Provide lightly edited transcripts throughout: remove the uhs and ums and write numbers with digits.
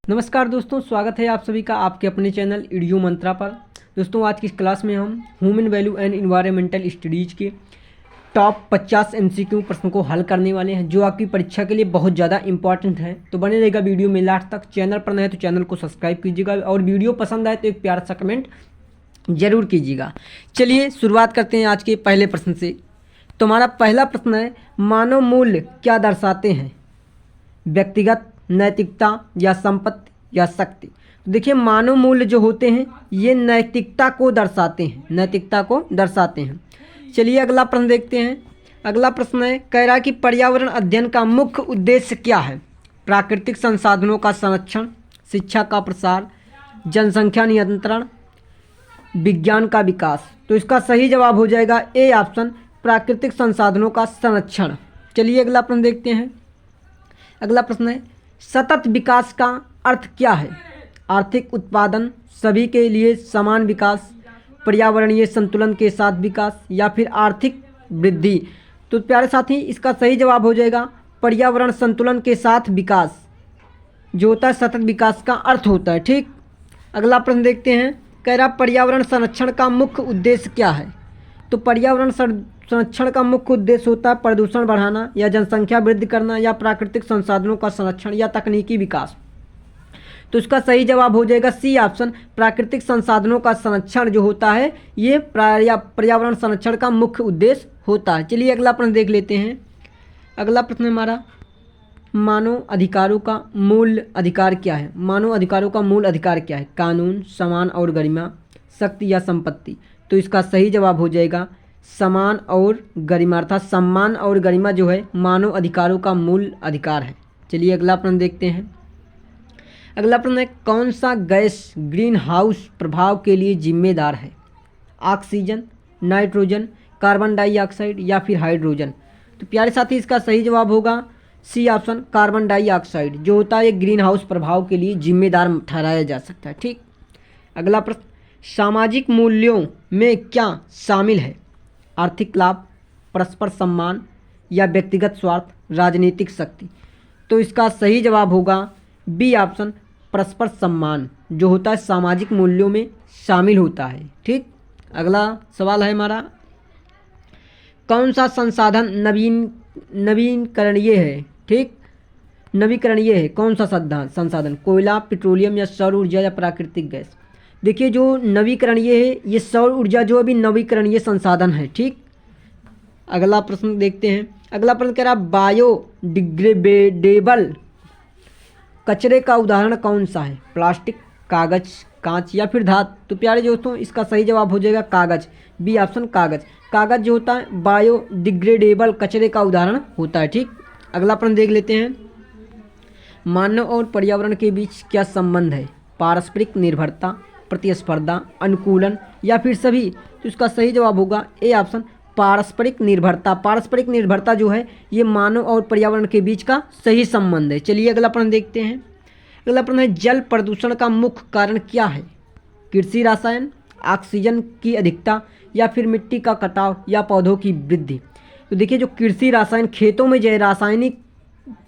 नमस्कार दोस्तों, स्वागत है आप सभी का आपके अपने चैनल इडियो मंत्रा पर। दोस्तों, आज की इस क्लास में हम human value and environmental studies के टॉप 50 एमसीक्यू प्रश्न को हल करने वाले हैं, जो आपकी परीक्षा के लिए बहुत ज़्यादा इंपॉर्टेंट है। तो बने रहेगा वीडियो में लास्ट तक। चैनल पर नए हैं तो चैनल को सब्सक्राइब कीजिएगा और वीडियो पसंद आए तो एक प्यारा सा कमेंट जरूर कीजिएगा। चलिए शुरुआत करते हैं आज के पहले प्रश्न से। तुम्हारा पहला प्रश्न है, मानव मूल्य क्या दर्शाते हैं? व्यक्तिगत, नैतिकता या संपत्ति या शक्ति? तो देखिए, मानव मूल्य जो होते हैं ये नैतिकता को दर्शाते हैं, नैतिकता को दर्शाते हैं। चलिए अगला प्रश्न देखते हैं। अगला प्रश्न है, कह रहा है कि पर्यावरण अध्ययन का मुख्य उद्देश्य क्या है? प्राकृतिक संसाधनों का संरक्षण, शिक्षा का प्रसार, जनसंख्या नियंत्रण, विज्ञान का विकास? तो इसका सही जवाब हो जाएगा ए ऑप्शन, प्राकृतिक संसाधनों का संरक्षण। चलिए अगला प्रश्न देखते हैं। अगला प्रश्न है, सतत विकास का अर्थ क्या है? आर्थिक उत्पादन, सभी के लिए समान विकास, पर्यावरणीय संतुलन के साथ विकास या फिर आर्थिक वृद्धि? तो प्यारे साथी, इसका सही जवाब हो जाएगा पर्यावरण संतुलन के साथ विकास, जो होता है सतत विकास का अर्थ होता है। ठीक, अगला प्रश्न देखते हैं। कह रहा पर्यावरण संरक्षण का मुख्य उद्देश्य क्या है? तो पर्यावरण संरक्षण का मुख्य उद्देश्य होता है प्रदूषण बढ़ाना या जनसंख्या वृद्धि करना या प्राकृतिक संसाधनों का संरक्षण या तकनीकी विकास? तो इसका सही जवाब हो जाएगा सी ऑप्शन, प्राकृतिक संसाधनों का संरक्षण जो होता है ये पर्यावरण संरक्षण का मुख्य उद्देश्य होता है। चलिए अगला प्रश्न देख लेते हैं। अगला प्रश्न हमारा, मानव अधिकारों का मूल अधिकार क्या है? मानव अधिकारों का मूल अधिकार क्या है? कानून, समान और गरिमा, शक्ति या संपत्ति? तो इसका सही जवाब हो जाएगा समान और गरिमा, अर्थात सम्मान और गरिमा जो है मानव अधिकारों का मूल अधिकार है। चलिए अगला प्रश्न देखते हैं। अगला प्रश्न है, कौन सा गैस ग्रीन हाउस प्रभाव के लिए जिम्मेदार है? ऑक्सीजन, नाइट्रोजन, कार्बन डाइऑक्साइड या फिर हाइड्रोजन? तो प्यारे साथी, इसका सही जवाब होगा सी ऑप्शन, कार्बन डाइऑक्साइड जो होता है ग्रीन हाउस प्रभाव के लिए जिम्मेदार ठहराया जा सकता है। ठीक, अगला प्रश्न, सामाजिक मूल्यों में क्या शामिल है? आर्थिक लाभ, परस्पर सम्मान या व्यक्तिगत स्वार्थ, राजनीतिक शक्ति? तो इसका सही जवाब होगा बी ऑप्शन, परस्पर सम्मान जो होता है सामाजिक मूल्यों में शामिल होता है। ठीक, अगला सवाल है हमारा, कौन सा संसाधन नवीकरणीय है? ठीक, नवीकरणीय है कौन सा संसाधन? कोयला, पेट्रोलियम या सौर ऊर्जा या प्राकृतिक गैस? देखिए, जो नवीकरणीय है ये सौर ऊर्जा जो अभी नवीकरणीय संसाधन है। ठीक, अगला प्रश्न देखते हैं। अगला प्रश्न कह रहा है, बायोडिग्रेडेबल कचरे का उदाहरण कौन सा है? प्लास्टिक, कागज, कांच या फिर धातु? तो प्यारे दोस्तों, इसका सही जवाब हो जाएगा कागज, बी ऑप्शन कागज। कागज जो होता है बायोडिग्रेडेबल कचरे का उदाहरण होता है। ठीक, अगला प्रश्न देख लेते हैं। मानव और पर्यावरण के बीच क्या संबंध है? पारस्परिक निर्भरता, प्रतिस्पर्धा, अनुकूलन या फिर सभी? तो इसका सही जवाब होगा ए ऑप्शन, पारस्परिक निर्भरता। पारस्परिक निर्भरता जो है ये मानव और पर्यावरण के बीच का सही संबंध है। चलिए अगला प्रश्न देखते हैं। अगला प्रश्न है, जल प्रदूषण का मुख्य कारण क्या है? कृषि रसायन, ऑक्सीजन की अधिकता या फिर मिट्टी का कटाव या पौधों की वृद्धि? तो देखिए, जो कृषि रसायन, खेतों में जो रासायनिक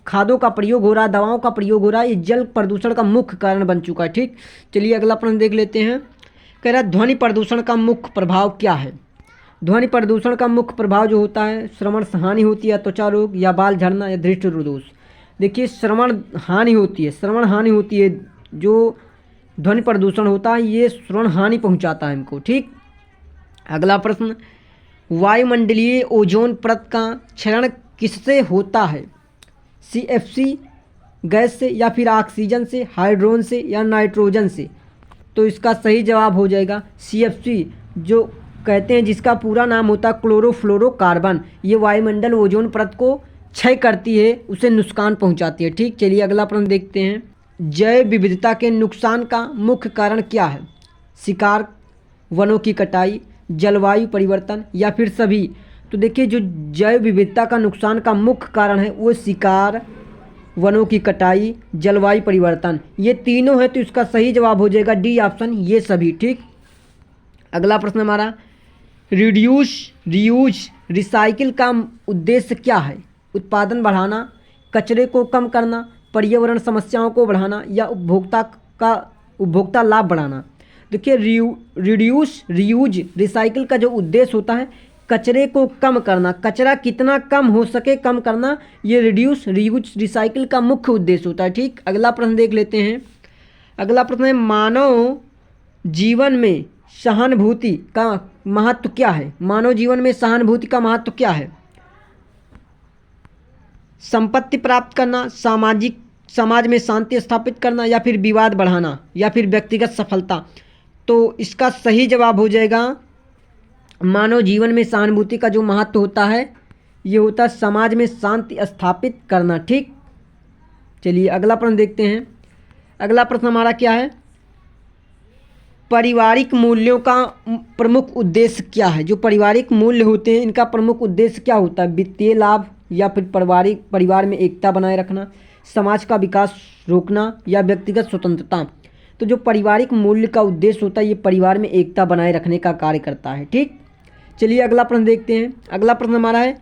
खादों का प्रयोग हो रहा है, दवाओं का प्रयोग हो रहा है, ये जल प्रदूषण का मुख्य कारण बन चुका है। ठीक, चलिए अगला प्रश्न देख लेते हैं। कह रहा है, ध्वनि प्रदूषण का मुख्य प्रभाव क्या है? ध्वनि प्रदूषण का मुख्य प्रभाव जो होता है श्रवण हानि होती है, त्वचा रोग या बाल झड़ना या दृष्टि दोष? देखिए, श्रवण हानि होती है, श्रवण हानि होती है। जो ध्वनि प्रदूषण होता है ये श्रवण हानि पहुंचाता है हमको। ठीक, अगला प्रश्न, वायुमंडलीय ओजोन परत का क्षरण किससे होता है? CFC गैस से या फिर ऑक्सीजन से, हाइड्रोजन से या नाइट्रोजन से? तो इसका सही जवाब हो जाएगा CFC, जो कहते हैं जिसका पूरा नाम होता है क्लोरोफ्लोरोकार्बन। ये वायुमंडल ओजोन परत को क्षय करती है, उसे नुकसान पहुंचाती है। ठीक, चलिए अगला प्रश्न देखते हैं। जैव विविधता के नुकसान का मुख्य कारण क्या है? शिकार, वनों की कटाई, जलवायु परिवर्तन या फिर सभी? तो देखिए, जो जैव विविधता का नुकसान का मुख्य कारण है वो शिकार, वनों की कटाई, जलवायु परिवर्तन, ये तीनों है। तो इसका सही जवाब हो जाएगा डी ऑप्शन, ये सभी। ठीक, अगला प्रश्न हमारा, रिड्यूस, रीयूज, रिसाइकिल का उद्देश्य क्या है? उत्पादन बढ़ाना, कचरे को कम करना, पर्यावरण समस्याओं को बढ़ाना या उपभोक्ता लाभ बढ़ाना। देखिए रिड्यूस रीयूज रिसाइकिल का जो उद्देश्य होता है कचरे को कम करना, कचरा कितना कम हो सके कम करना, ये रिड्यूस रीयूज रिसाइकिल का मुख्य उद्देश्य होता है। ठीक, अगला प्रश्न देख लेते हैं। अगला प्रश्न है मानव जीवन में सहानुभूति का महत्व क्या है? मानव जीवन में सहानुभूति का महत्व क्या है? संपत्ति प्राप्त करना, समाज में शांति स्थापित करना, या फिर विवाद बढ़ाना, या फिर व्यक्तिगत सफलता। तो इसका सही जवाब हो जाएगा मानव जीवन में सहानुभूति का जो महत्व होता है ये होता है समाज में शांति स्थापित करना। ठीक, चलिए अगला प्रश्न देखते हैं। अगला प्रश्न हमारा क्या है? पारिवारिक मूल्यों का प्रमुख उद्देश्य क्या है? जो पारिवारिक मूल्य होते हैं इनका प्रमुख उद्देश्य क्या होता है? वित्तीय लाभ, या फिर परिवार में एकता बनाए रखना, समाज का विकास रोकना, या व्यक्तिगत स्वतंत्रता। तो जो पारिवारिक मूल्य का उद्देश्य होता है ये परिवार में एकता बनाए रखने का कार्य करता है। ठीक, चलिए अगला प्रश्न देखते हैं। अगला प्रश्न हमारा है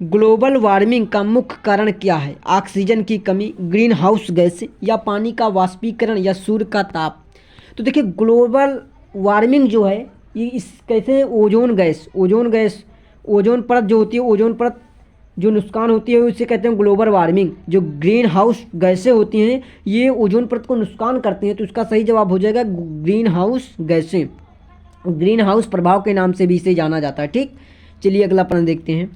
ग्लोबल वार्मिंग का मुख्य कारण क्या है? ऑक्सीजन की कमी, ग्रीन हाउस गैस, या पानी का वाष्पीकरण, या सूर्य का ताप। तो देखिए ग्लोबल वार्मिंग जो है ये इस कैसे ओजोन परत जो होती है, ओजोन परत जो नुकसान होती है उसे कहते हैं ग्लोबल वार्मिंग। जो ग्रीन हाउस गैसें होती हैं ये ओजोन परत को नुकसान करती हैं, तो इसका सही जवाब हो जाएगा ग्रीन हाउस गैसें। ग्रीन हाउस प्रभाव के नाम से भी इसे जाना जाता है। ठीक, चलिए अगला प्रश्न देखते हैं।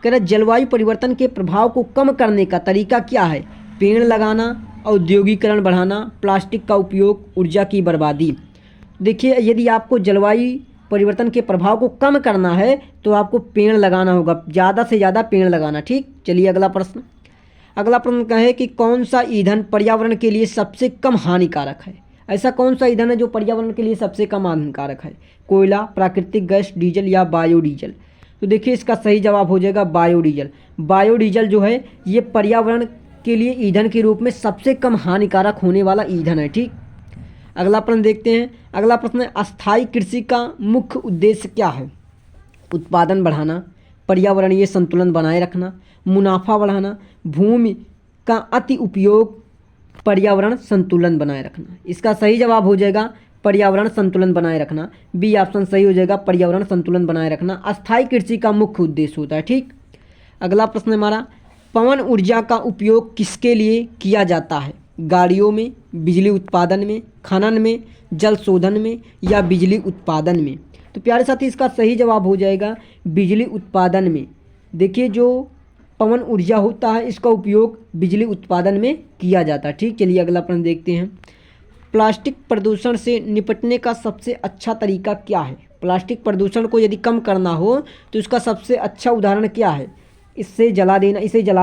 कह रहा जलवायु परिवर्तन के प्रभाव को कम करने का तरीका क्या है? पेड़ लगाना, औद्योगिकरण बढ़ाना, प्लास्टिक का उपयोग, ऊर्जा की बर्बादी। देखिए यदि आपको जलवायु परिवर्तन के प्रभाव को कम करना है तो आपको पेड़ लगाना होगा, ज़्यादा से ज़्यादा पेड़ लगाना। ठीक, चलिए अगला प्रश्न। अगला प्रश्न क्या है कि कौन सा ईंधन पर्यावरण के लिए सबसे कम हानिकारक है? ऐसा कौन सा ईंधन है जो पर्यावरण के लिए सबसे कम हानिकारक है? कोयला, प्राकृतिक गैस, डीजल, या बायोडीजल। तो देखिए इसका सही जवाब हो जाएगा बायोडीजल। बायोडीजल जो है ये पर्यावरण के लिए ईंधन के रूप में सबसे कम हानिकारक होने वाला ईंधन है। ठीक, अगला प्रश्न देखते हैं। अगला प्रश्न है अस्थायी कृषि का मुख्य उद्देश्य क्या है? उत्पादन बढ़ाना, पर्यावरणीय संतुलन बनाए रखना, मुनाफा बढ़ाना, भूमि का अति उपयोग, पर्यावरण संतुलन बनाए रखना। इसका सही जवाब हो जाएगा पर्यावरण संतुलन बनाए रखना। बी ऑप्शन सही हो जाएगा, पर्यावरण संतुलन बनाए रखना अस्थायी कृषि का मुख्य उद्देश्य होता है। ठीक, अगला प्रश्न हमारा पवन ऊर्जा का उपयोग किसके लिए किया जाता है? गाड़ियों में, बिजली उत्पादन में, खनन में, जल शोधन में, या बिजली उत्पादन में। तो प्यारे साथी इसका सही जवाब हो जाएगा बिजली उत्पादन में। देखिए जो पवन ऊर्जा होता है इसका उपयोग बिजली उत्पादन में किया जाता है। ठीक, चलिए अगला प्रश्न देखते हैं। प्लास्टिक प्रदूषण से निपटने का सबसे अच्छा तरीका क्या है? प्लास्टिक प्रदूषण को यदि कम करना हो तो इसका सबसे अच्छा उदाहरण क्या है? इसे जला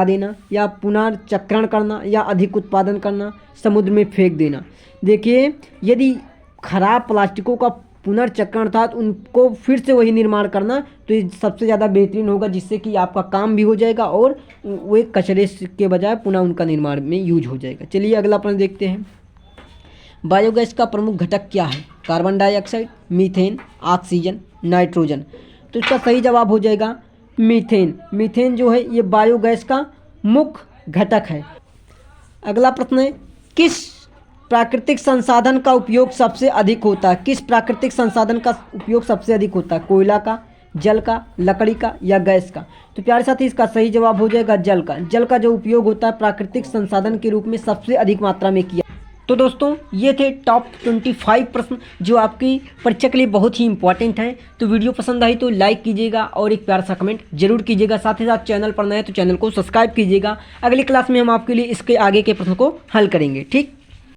देना, या पुनर्चक्रण करना, या अधिक उत्पादन करना, समुद्र में फेंक देना। देखिए यदि खराब प्लास्टिकों का पुनर्चक्रण था तो उनको फिर से वही निर्माण करना तो ये सबसे ज़्यादा बेहतरीन होगा, जिससे कि आपका काम भी हो जाएगा और वो एक कचरे के बजाय पुनः उनका निर्माण में यूज हो जाएगा। चलिए अगला प्रश्न देखते हैं। बायोगैस का प्रमुख घटक क्या है? Carbon dioxide, methane, oxygen, nitrogen. तो इसका सही जवाब हो जाएगा मीथेन। मीथेन जो है ये बायोगैस का मुख्य घटक है। अगला प्रश्न है किस प्राकृतिक संसाधन का उपयोग सबसे अधिक होता है? किस प्राकृतिक संसाधन का उपयोग सबसे अधिक होता है? कोयला का, जल का, लकड़ी का, या गैस का। तो प्यारे साथी इसका सही जवाब हो जाएगा जल का। जल का जो उपयोग होता है प्राकृतिक संसाधन के रूप में सबसे अधिक मात्रा में किया। तो दोस्तों ये थे टॉप 25 प्रश्न जो आपकी परीक्षा के लिए बहुत ही इंपॉर्टेंट हैं। तो वीडियो पसंद आई तो लाइक कीजिएगा और एक प्यारा सा कमेंट जरूर कीजिएगा। साथ ही साथ चैनल पर नए हैं तो चैनल को सब्सक्राइब कीजिएगा। अगली क्लास में हम आपके लिए इसके आगे के प्रश्न को हल करेंगे। ठीक।